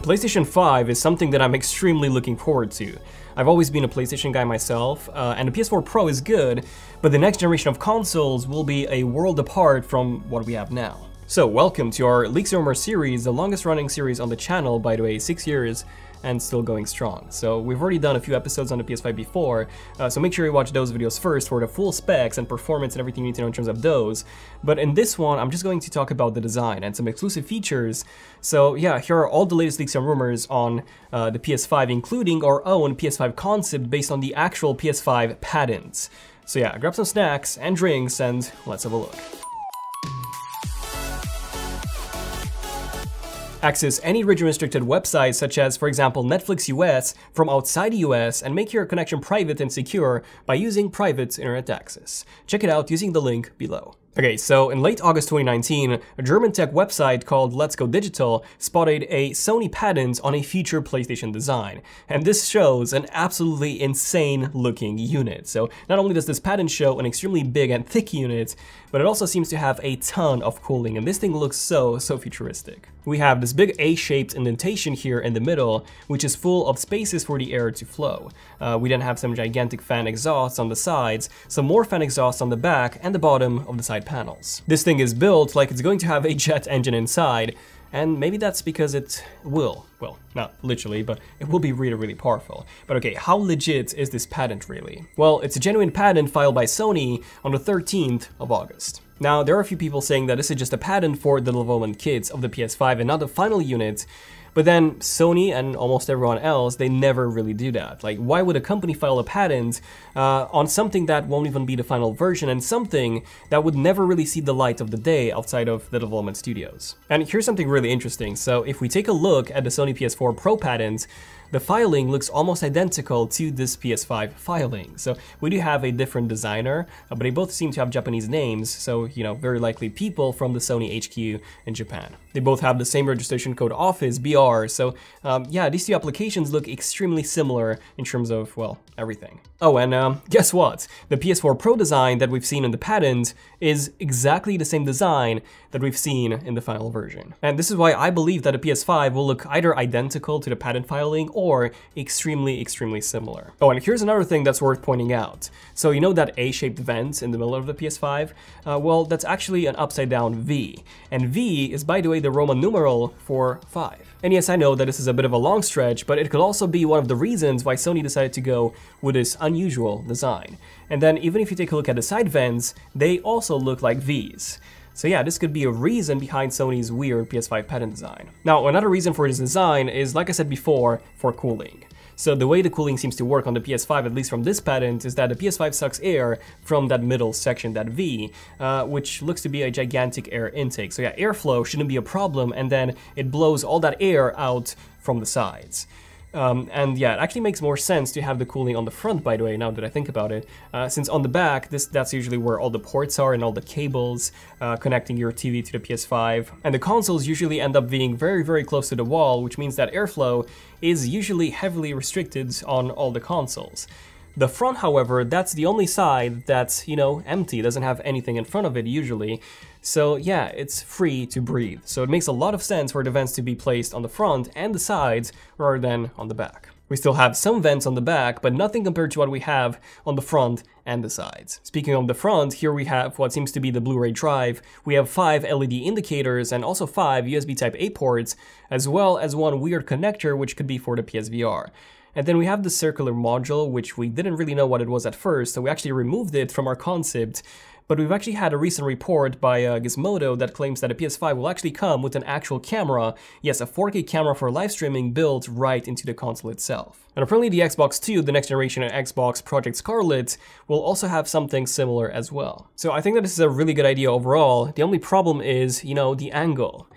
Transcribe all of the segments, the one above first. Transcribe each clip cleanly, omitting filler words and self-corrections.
PlayStation 5 is something that I'm extremely looking forward to. I've always been a PlayStation guy myself, and the PS4 Pro is good, but the next generation of consoles will be a world apart from what we have now. So welcome to our Leaks and Rumors series, the longest running series on the channel, by the way, 6 years and still going strong. So we've already done a few episodes on the PS5 before, so make sure you watch those videos first for the full specs and performance and everything you need to know in terms of those. But in this one, I'm just going to talk about the design and some exclusive features. So yeah, here are all the latest leaks and rumors on the PS5, including our own PS5 concept based on the actual PS5 patents. So yeah, grab some snacks and drinks and let's have a look. Access any region-restricted websites such as, for example, Netflix US from outside the US and make your connection private and secure by using private internet access. Check it out using the link below. Okay, so in late August 2019, a German tech website called Let's Go Digital spotted a Sony patent on a future PlayStation design. And this shows an absolutely insane looking unit. So not only does this patent show an extremely big and thick unit, but it also seems to have a ton of cooling, and this thing looks so futuristic. We have this big A-shaped indentation here in the middle, which is full of spaces for the air to flow. We then have some gigantic fan exhausts on the sides, some more fan exhausts on the back and the bottom of the side panels. This thing is built like it's going to have a jet engine inside, and maybe that's because it will. Well, not literally, but it will be really powerful. But okay, how legit is this patent really? Well, it's a genuine patent filed by Sony on the 13th of August. Now, there are a few people saying that this is just a patent for the development kits of the PS5 and not the final unit. But then Sony and almost everyone else, they never really do that. Like, why would a company file a patent on something that won't even be the final version and something that would never really see the light of the day outside of the development studios? And here's something really interesting. So if we take a look at the Sony PS4 Pro patent, the filing looks almost identical to this PS5 filing. So we do have a different designer, but they both seem to have Japanese names, so, you know, very likely people from the Sony HQ in Japan. They both have the same registration code office, BR, so yeah, these two applications look extremely similar in terms of, well, everything. Oh, and guess what? The PS4 Pro design that we've seen in the patent is exactly the same design that we've seen in the final version. And this is why I believe that the PS5 will look either identical to the patent filing or extremely similar. Oh, and here's another thing that's worth pointing out. So you know that A-shaped vent in the middle of the PS5? Well, that's actually an upside down V. And V is, by the way, the Roman numeral for 5. And yes, I know that this is a bit of a long stretch, but it could also be one of the reasons why Sony decided to go with this unusual design. And then even if you take a look at the side vents, they also look like Vs. So yeah, this could be a reason behind Sony's weird PS5 patent design. Now, another reason for this design is, like I said before, for cooling. So the way the cooling seems to work on the PS5, at least from this patent, is that the PS5 sucks air from that middle section, that V, which looks to be a gigantic air intake. So yeah, airflow shouldn't be a problem, and then it blows all that air out from the sides. And yeah, it actually makes more sense to have the cooling on the front, by the way, now that I think about it, since on the back, that's usually where all the ports are and all the cables connecting your TV to the PS5. And the consoles usually end up being very close to the wall, which means that airflow is usually heavily restricted on all the consoles. The front, however, that's the only side that's, you know, empty, doesn't have anything in front of it usually. So yeah, it's free to breathe. So it makes a lot of sense for the vents to be placed on the front and the sides rather than on the back. We still have some vents on the back, but nothing compared to what we have on the front and the sides. Speaking of the front, here we have what seems to be the Blu-ray drive. We have 5 LED indicators and also 5 USB Type-A ports, as well as one weird connector which could be for the PSVR. And then we have the circular module, which we didn't really know what it was at first, so we actually removed it from our concept. But we've actually had a recent report by Gizmodo that claims that a PS5 will actually come with an actual camera, yes, a 4K camera for live streaming built right into the console itself. And apparently the Xbox 2, the next generation Xbox Project Scarlett, will also have something similar as well. So I think that this is a really good idea overall. The only problem is, you know, the angle.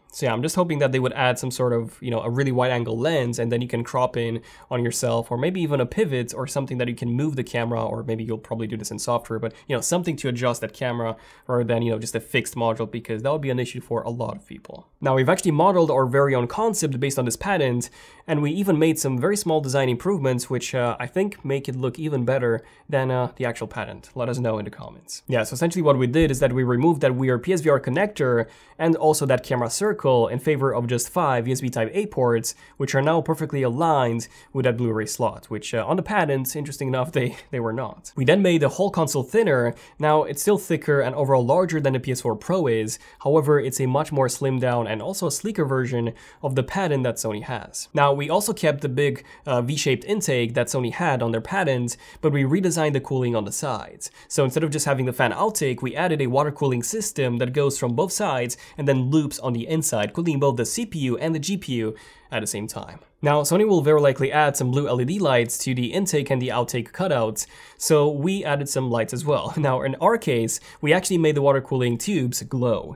So yeah, I'm just hoping that they would add some sort of, you know, a really wide angle lens, and then you can crop in on yourself, or maybe even a pivot or something that you can move the camera, or maybe you'll probably do this in software, but, you know, something to adjust that camera rather than, you know, just a fixed module, because that would be an issue for a lot of people. Now, we've actually modeled our very own concept based on this patent, and we even made some very small design improvements, which I think make it look even better than the actual patent. Let us know in the comments. Yeah, so essentially what we did is that we removed that weird PSVR connector and also that camera circle, optical in favor of just 5 USB Type-A ports, which are now perfectly aligned with that Blu-ray slot, which on the patent, interesting enough, they were not. We then made the whole console thinner. Now, it's still thicker and overall larger than the PS4 Pro is, however, it's a much more slimmed down and also a sleeker version of the patent that Sony has. Now, we also kept the big V-shaped intake that Sony had on their patent, but we redesigned the cooling on the sides. So instead of just having the fan outtake, we added a water cooling system that goes from both sides and then loops on the inside, cooling both the CPU and the GPU at the same time. Now, Sony will very likely add some blue LED lights to the intake and the outtake cutouts, so we added some lights as well. Now, in our case, we actually made the water cooling tubes glow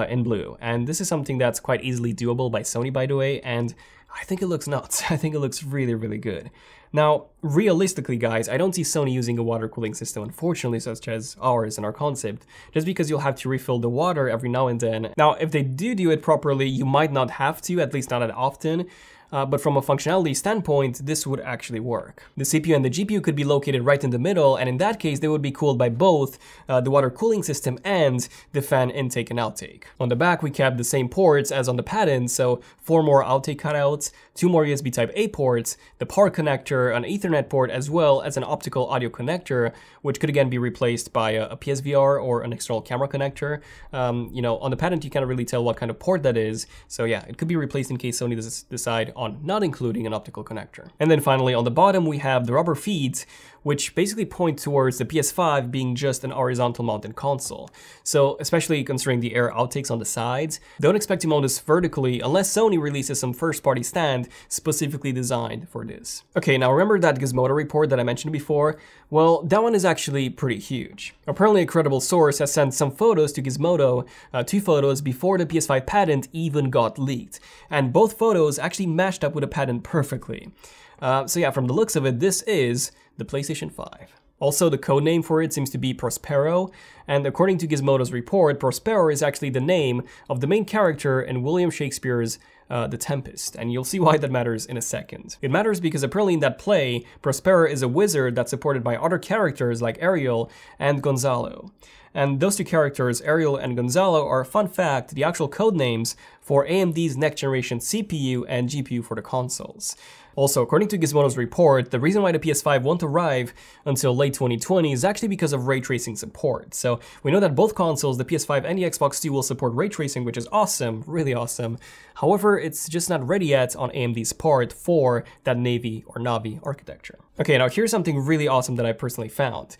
in blue, and this is something that's quite easily doable by Sony, by the way, and I think it looks nuts. I think it looks really, really good. Now, realistically, guys, I don't see Sony using a water cooling system, unfortunately, such as ours and our concept, just because you'll have to refill the water every now and then. Now, if they do it properly, you might not have to, at least not that often. But from a functionality standpoint, this would actually work. The CPU and the GPU could be located right in the middle, and in that case, they would be cooled by both the water cooling system and the fan intake and outtake. On the back, we kept the same ports as on the patent, so 4 more outtake cutouts, 2 more USB Type-A ports, the power connector, an Ethernet port, as well as an optical audio connector, which could again be replaced by a PSVR or an external camera connector. You know, on the patent, you can't really tell what kind of port that is, so yeah, it could be replaced in case Sony does decide on not including an optical connector. And then finally, on the bottom, we have the rubber feet, which basically point towards the PS5 being just an horizontal mounted console. So especially considering the air outtakes on the sides, don't expect to mount this vertically unless Sony releases some first-party stand specifically designed for this. Okay, now remember that Gizmodo report that I mentioned before? Well, that one is actually pretty huge. Apparently a credible source has sent some photos to Gizmodo, 2 photos before the PS5 patent even got leaked. And both photos actually matched up with the patent perfectly. So yeah, from the looks of it, this is the PlayStation 5. Also, the codename for it seems to be Prospero, and according to Gizmodo's report, Prospero is actually the name of the main character in William Shakespeare's The Tempest, and you'll see why that matters in a second. It matters because apparently in that play, Prospero is a wizard that's supported by other characters like Ariel and Gonzalo. And those 2 characters, Ariel and Gonzalo, are, fun fact, the actual codenames for AMD's next-generation CPU and GPU for the consoles. Also, according to Gizmodo's report, the reason why the PS5 won't arrive until late 2020 is actually because of ray tracing support. So we know that both consoles, the PS5 and the Xbox 2, will support ray tracing, which is awesome, really awesome. However, it's just not ready yet on AMD's part for that Navi or Navi architecture. Okay, now here's something really awesome that I personally found.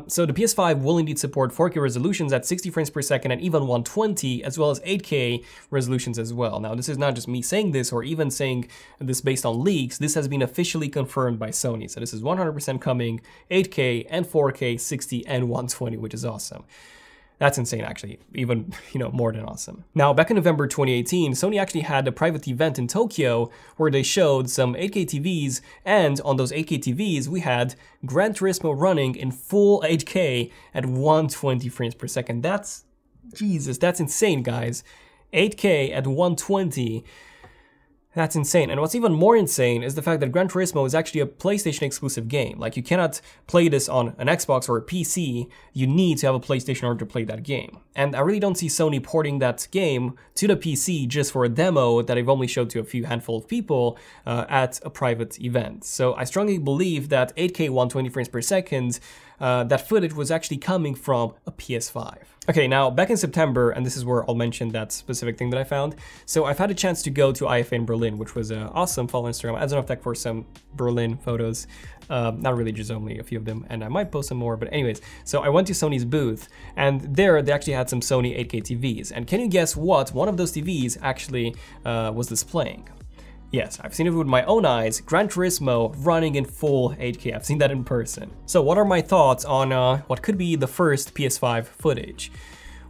So the PS5 will indeed support 4K resolutions at 60 frames per second and even 120, as well as 8K resolutions as well. Now, this is not just me saying this or even saying this based on leaks. This has been officially confirmed by Sony. So this is 100% coming, 8K and 4K, 60 and 120, which is awesome. That's insane, actually, even, more than awesome. Now, back in November 2018, Sony actually had a private event in Tokyo where they showed some 8K TVs, and on those 8K TVs, we had Gran Turismo running in full 8K at 120 frames per second. That's, Jesus, that's insane, guys. 8K at 120. That's insane. And what's even more insane is the fact that Gran Turismo is actually a PlayStation exclusive game. Like, you cannot play this on an Xbox or a PC. You need to have a PlayStation in order to play that game. And I really don't see Sony porting that game to the PC just for a demo that I've only showed to a few handful of people at a private event. So I strongly believe that 8K 120 frames per second, that footage was actually coming from a PS5. Okay, now back in September, and this is where I'll mention that specific thing that I found. So I've had a chance to go to IFA in Berlin, which was awesome. Follow Instagram at ZONEofTECH for some Berlin photos. Not really, just only a few of them, and I might post some more, but anyways. So I went to Sony's booth, and there they actually had some Sony 8K TVs. And can you guess what one of those TVs actually was displaying? Yes, I've seen it with my own eyes, Gran Turismo running in full 8K. I've seen that in person. So what are my thoughts on what could be the first PS5 footage?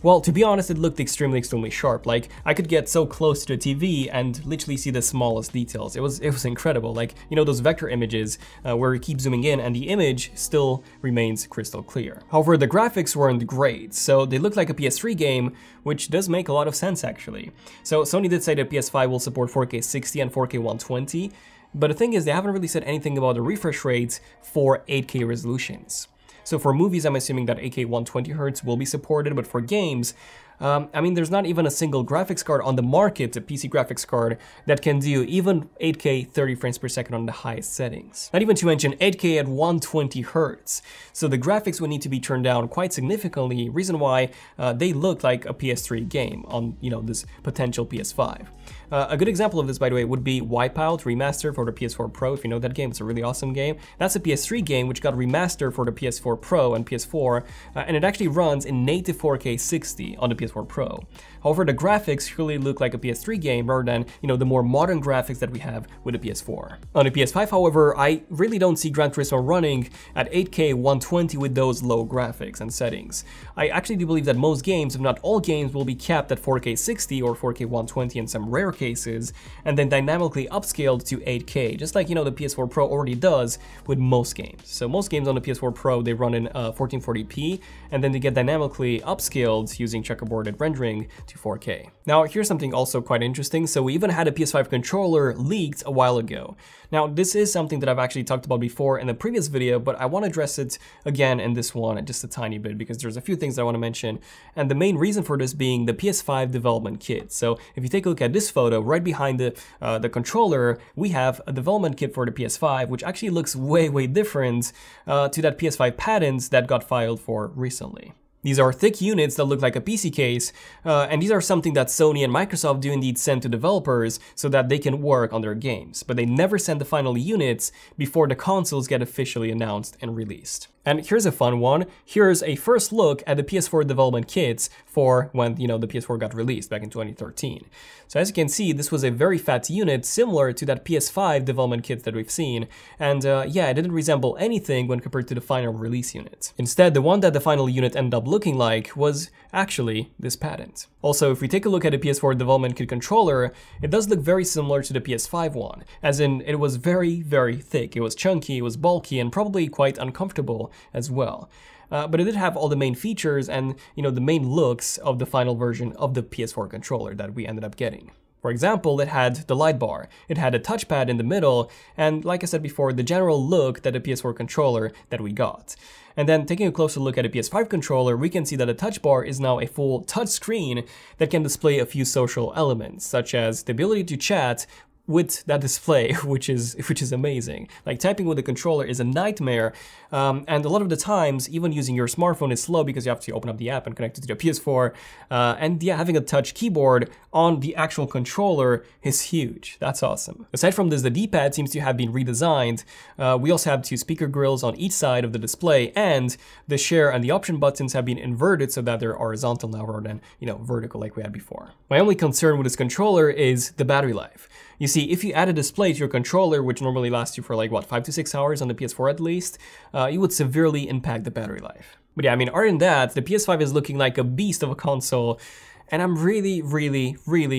Well, to be honest, it looked extremely sharp. Like, I could get so close to the TV and literally see the smallest details. It was incredible. Like, those vector images where you keep zooming in and the image still remains crystal clear. However, the graphics weren't great, so they looked like a PS3 game, which does make a lot of sense actually. So Sony did say that PS5 will support 4K 60 and 4K 120, but the thing is they haven't really said anything about the refresh rates for 8K resolutions. So for movies, I'm assuming that 8K 120Hz will be supported, but for games, I mean, there's not even a single graphics card on the market, a PC graphics card, that can do even 8K 30 frames per second on the highest settings. Not even to mention 8K at 120 Hz. So the graphics would need to be turned down quite significantly, reason why they look like a PS3 game on, this potential PS5. A good example of this, by the way, would be Wipeout Remaster for the PS4 Pro. If you know that game, it's a really awesome game. That's a PS3 game which got remastered for the PS4 Pro and PS4, and it actually runs in native 4K 60 on the PS4 Pro. However, the graphics really look like a PS3 game rather than, the more modern graphics that we have with the PS4. On the PS5, however, I really don't see Gran Turismo running at 8K 120 with those low graphics and settings. I actually do believe that most games, if not all games, will be capped at 4K 60 or 4K 120 in some rare cases, and then dynamically upscaled to 8K, just like, the PS4 Pro already does with most games. So most games on the PS4 Pro, they run in 1440p, and then they get dynamically upscaled using checkerboarded rendering to 4K. Now, here's something also quite interesting. So we even had a PS5 controller leaked a while ago. Now, this is something that I've actually talked about before in the previous video, but I want to address it again in this one just a tiny bit because there's a few things that I want to mention. And the main reason for this being the PS5 development kit. So if you take a look at this photo, right behind the controller, we have a development kit for the PS5, which actually looks way different to that PS5 patents that got filed for recently. These are thick units that look like a PC case, and these are something that Sony and Microsoft do indeed send to developers so that they can work on their games, but they never send the final units before the consoles get officially announced and released. And here's a fun one. Here's a first look at the PS4 development kits for when, the PS4 got released back in 2013. So as you can see, this was a very fat unit similar to that PS5 development kit that we've seen. And yeah, it didn't resemble anything when compared to the final release unit. Instead, the one that the final unit ended up looking like was actually this patent. Also, if we take a look at the PS4 development kit controller, it does look very similar to the PS5 one, as in it was very thick, it was chunky, it was bulky, and probably quite uncomfortable as well. But it did have all the main features and, the main looks of the final version of the PS4 controller that we ended up getting. For example, it had the light bar, it had a touchpad in the middle, and like I said before, the general look that the PS4 controller that we got. And then taking a closer look at a PS5 controller, we can see that the touch bar is now a full touch screen that can display a few social elements, such as the ability to chat with that display, which is amazing. Like typing with the controller is a nightmare, and a lot of the times, even using your smartphone is slow because you have to open up the app and connect it to the PS4, and yeah, having a touch keyboard on the actual controller is huge. That's awesome. Aside from this, the D-pad seems to have been redesigned. We also have two speaker grills on each side of the display, and the share and the option buttons have been inverted so that they're horizontal now rather than, vertical like we had before. My only concern with this controller is the battery life. You see, if you add a display to your controller, which normally lasts you for like, 5 to 6 hours on the PS4 at least, you would severely impact the battery life. But yeah, I mean, other than that, the PS5 is looking like a beast of a console, and I'm really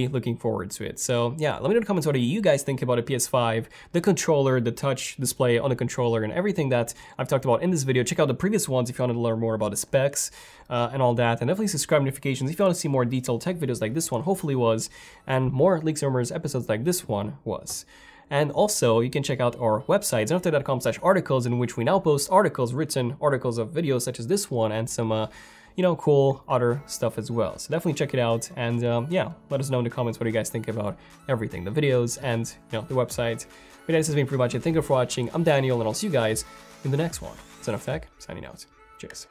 looking forward to it. So yeah, let me know in the comments what do you guys think about a PS5, the controller, the touch display on the controller, and everything that I've talked about in this video. Check out the previous ones if you want to learn more about the specs and all that, and definitely subscribe notifications if you want to see more detailed tech videos like this one hopefully was, and more Leaks and Rumors episodes like this one was. And also, you can check out our website, ZONEofTECH.com/articles, in which we now post articles, written articles of videos such as this one, and some cool other stuff as well. So definitely check it out, and yeah, let us know in the comments what you guys think about everything, the videos and the website. But yeah, this has been pretty much it. Thank you for watching. I'm Daniel, and I'll see you guys in the next one. ZONEofTECH, signing out. Cheers.